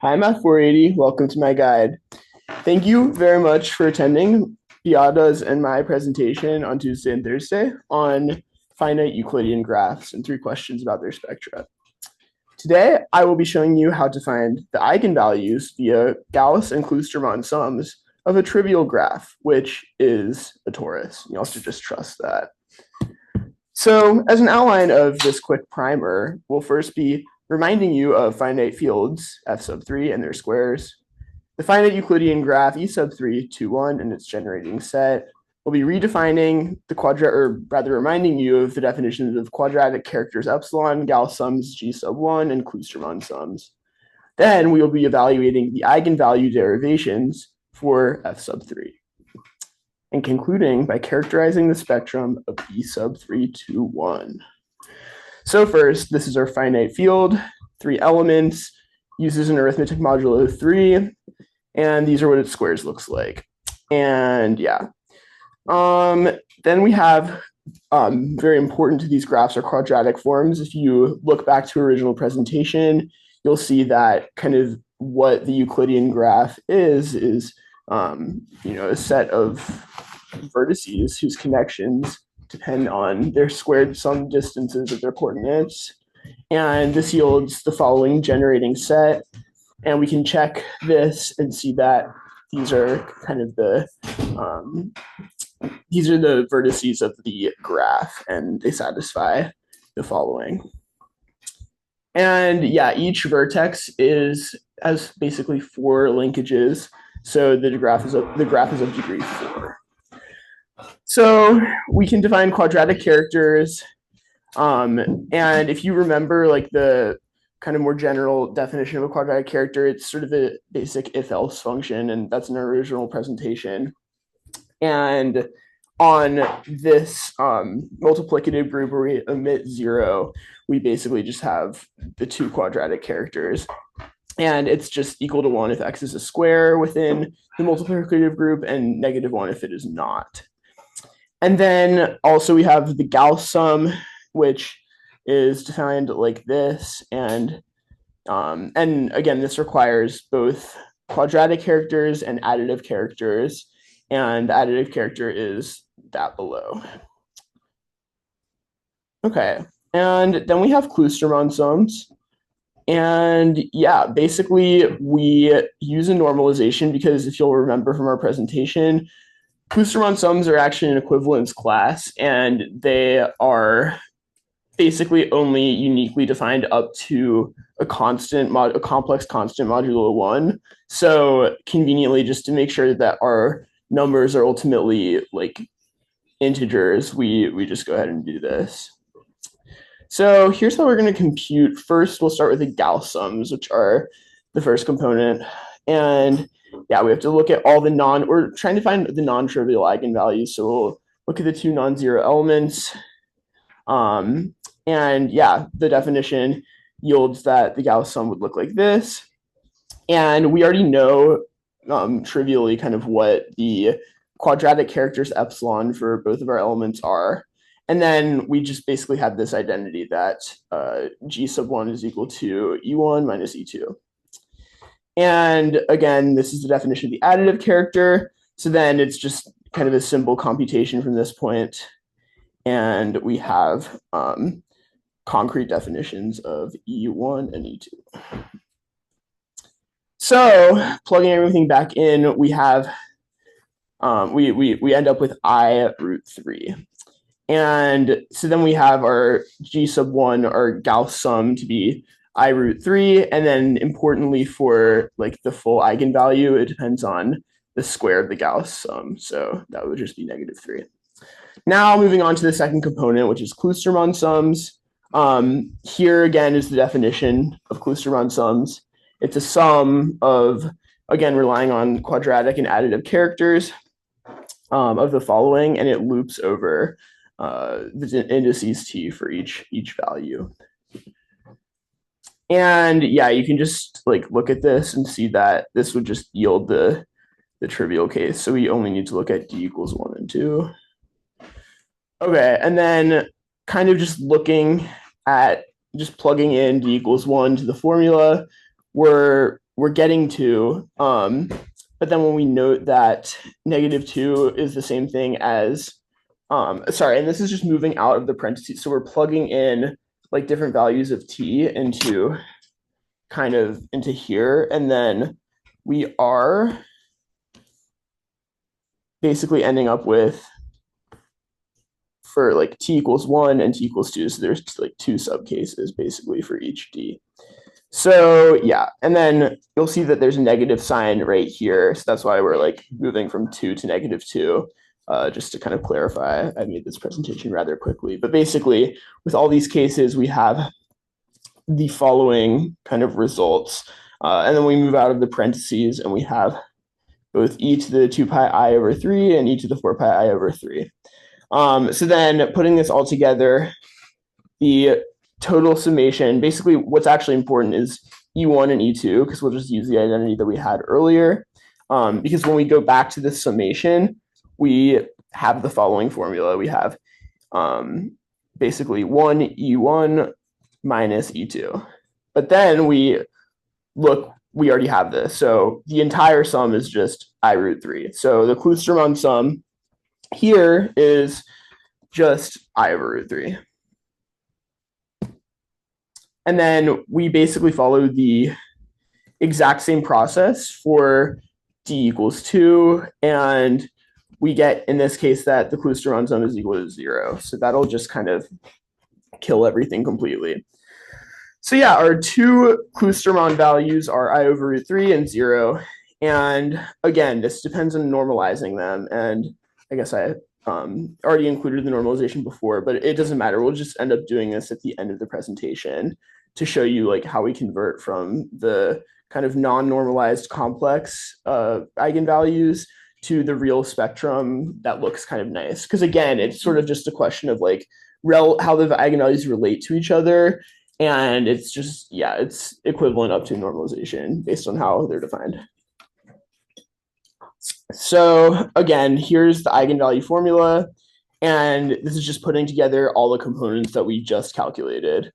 Hi, Math 480. Welcome to my guide. Thank you very much for attending Beata's and my presentation on Tuesday and Thursday on finite Euclidean graphs and 3 questions about their spectra. Today, I will be showing you how to find the eigenvalues via Gauss and Kloosterman sums of a trivial graph, which is a torus. You also just trust that. So as an outline of this quick primer, we'll first be reminding you of finite fields f sub 3 and their squares, the finite Euclidean graph e sub 3, 2, 1, and its generating set. We'll be redefining the reminding you of the definitions of quadratic characters epsilon, Gauss sums g sub 1, and Kloosterman sums. Then we will be evaluating the eigenvalue derivations for f sub 3. And concluding by characterizing the spectrum of E sub 3, 2, 1. So first, this is our finite field, 3 elements, uses an arithmetic modulo 3, and these are what its squares looks like. And yeah. Then we have, very important to these graphs are quadratic forms. If you look back to original presentation, you'll see that kind of what the Euclidean graph is a set of vertices whose connections depend on their squared sum distances of their coordinates. And this yields the following generating set. And we can check this and see that these are kind of the vertices of the graph, and they satisfy the following. And yeah, each vertex has basically 4 linkages. So the graph is of degree 4. So we can define quadratic characters. And if you remember, like the kind of more general definition of a quadratic character, it's sort of a basic if-else function, and that's in our original presentation. And on this multiplicative group where we omit 0, we basically just have the 2 quadratic characters. And it's just equal to 1 if x is a square within the multiplicative group, and -1 if it is not. And then also we have the Gauss sum, which is defined like this. And again, this requires both quadratic characters and additive characters. And the additive character is that below. Okay, and then we have Kloosterman sums. And yeah, basically we use a normalization because if you'll remember from our presentation, Kloosterman sums are actually an equivalence class, and they are basically only uniquely defined up to a complex constant modulo 1. So conveniently, just to make sure that our numbers are ultimately like integers, we just go ahead and do this. So here's how we're going to compute. First, we'll start with the Gauss sums, which are the first component. And yeah, we have to look at all we're trying to find the non-trivial eigenvalues. So we'll look at the 2 non-zero elements. And yeah, the definition yields that the Gauss sum would look like this. And we already know trivially kind of what the quadratic characters epsilon for both of our elements are. And then we just basically have this identity that g sub 1 is equal to e1 minus e2. And again, this is the definition of the additive character. So then it's just kind of a simple computation from this point. And we have concrete definitions of E1 and E2. So plugging everything back in, we have, we end up with I root 3. And so then we have our G sub 1, our Gauss sum, to be I root 3. And then importantly for like the full eigenvalue, it depends on the square of the Gauss sum. So that would just be -3. Now moving on to the second component, which is Kloosterman sums. Here again is the definition of Kloosterman sums. It's a sum of, again, relying on quadratic and additive characters of the following, and it loops over the indices t for each value. And yeah, you can just like look at this and see that this would just yield the trivial case. So we only need to look at d equals 1 and 2. Okay, and then kind of just looking at just plugging in d equals 1 to the formula, we're we're getting to, but then when we note that -2 is the same thing as, sorry, and this is just moving out of the parentheses. So we're plugging in like different values of t into here, and then we are basically ending up with, for like t equals 1 and t equals 2, so there's like 2 subcases basically for each d. So yeah, and then you'll see that there's a negative sign right here, so that's why we're like moving from 2 to -2. Just to kind of clarify, I made this presentation rather quickly, but basically with all these cases we have the following kind of results, and then we move out of the parentheses and we have both e to the 2 pi I over 3 and e to the 4 pi I over 3. So then putting this all together, the total summation, basically what's actually important is E1 and E2, because we'll just use the identity that we had earlier. Because when we go back to this summation, we have the following formula. We have basically 1 E1 minus E2. But then we already have this. So the entire sum is just I root 3. So the Kloosterman sum here is just I over root 3. And then we basically follow the exact same process for d equals 2, and we get, in this case, that the Kloosterman sum is equal to 0. So that'll just kind of kill everything completely. So yeah, our two Kloosterman values are I over root 3 and 0. And again, this depends on normalizing them. And I guess I already included the normalization before, but it doesn't matter. We'll just end up doing this at the end of the presentation to show you like how we convert from the kind of non-normalized complex eigenvalues to the real spectrum that looks kind of nice. Because again, it's sort of just a question of like how the eigenvalues relate to each other. And it's just, yeah, it's equivalent up to normalization based on how they're defined. So again, here's the eigenvalue formula. And this is just putting together all the components that we just calculated.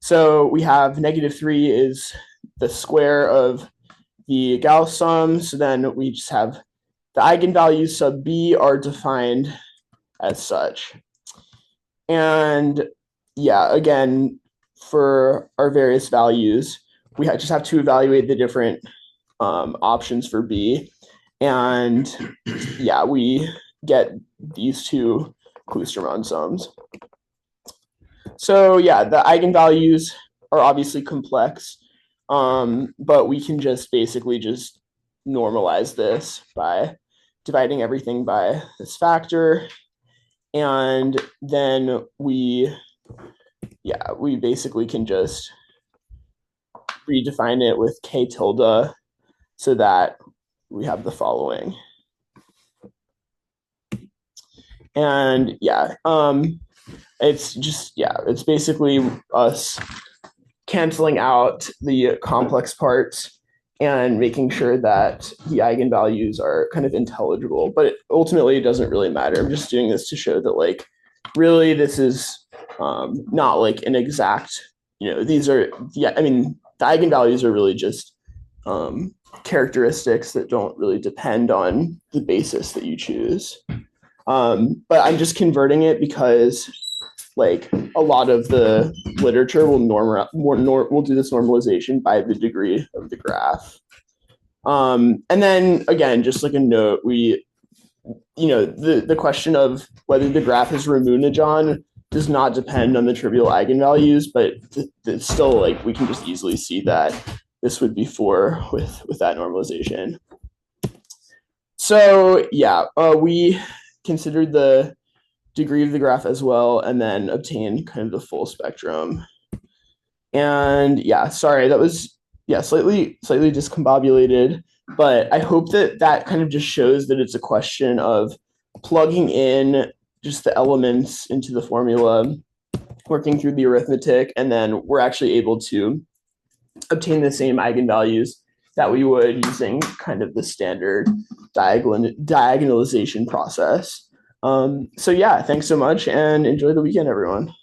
So we have -3 is the square of the Gauss sum. So then we just have the eigenvalues sub b are defined as such. And yeah, again, for our various values, we just have to evaluate the different options for b. And yeah, we get these two Kloosterman sums. So yeah, the eigenvalues are obviously complex, but we can just basically just normalize this by dividing everything by this factor. And then we basically can just redefine it with k tilde so that we have the following. And yeah, it's just, yeah, it's basically us canceling out the complex parts and making sure that the eigenvalues are kind of intelligible. But ultimately, it doesn't really matter. I'm just doing this to show that, like, really, this is not like an exact, these are, yeah, I mean, the eigenvalues are really just characteristics that don't really depend on the basis that you choose. But I'm just converting it because like a lot of the literature will do this normalization by the degree of the graph. And then again, just like a note, the question of whether the graph is Ramanujan does not depend on the trivial eigenvalues, but it's still like we can just easily see that this would be 4 with that normalization. So yeah, we considered the degree of the graph as well, and then obtain kind of the full spectrum. And yeah, sorry, that was slightly discombobulated, but I hope that kind of just shows that it's a question of plugging in just the elements into the formula, working through the arithmetic, and then we're actually able to obtain the same eigenvalues that we would using kind of the standard diagonalization process. So yeah, thanks so much and enjoy the weekend, everyone.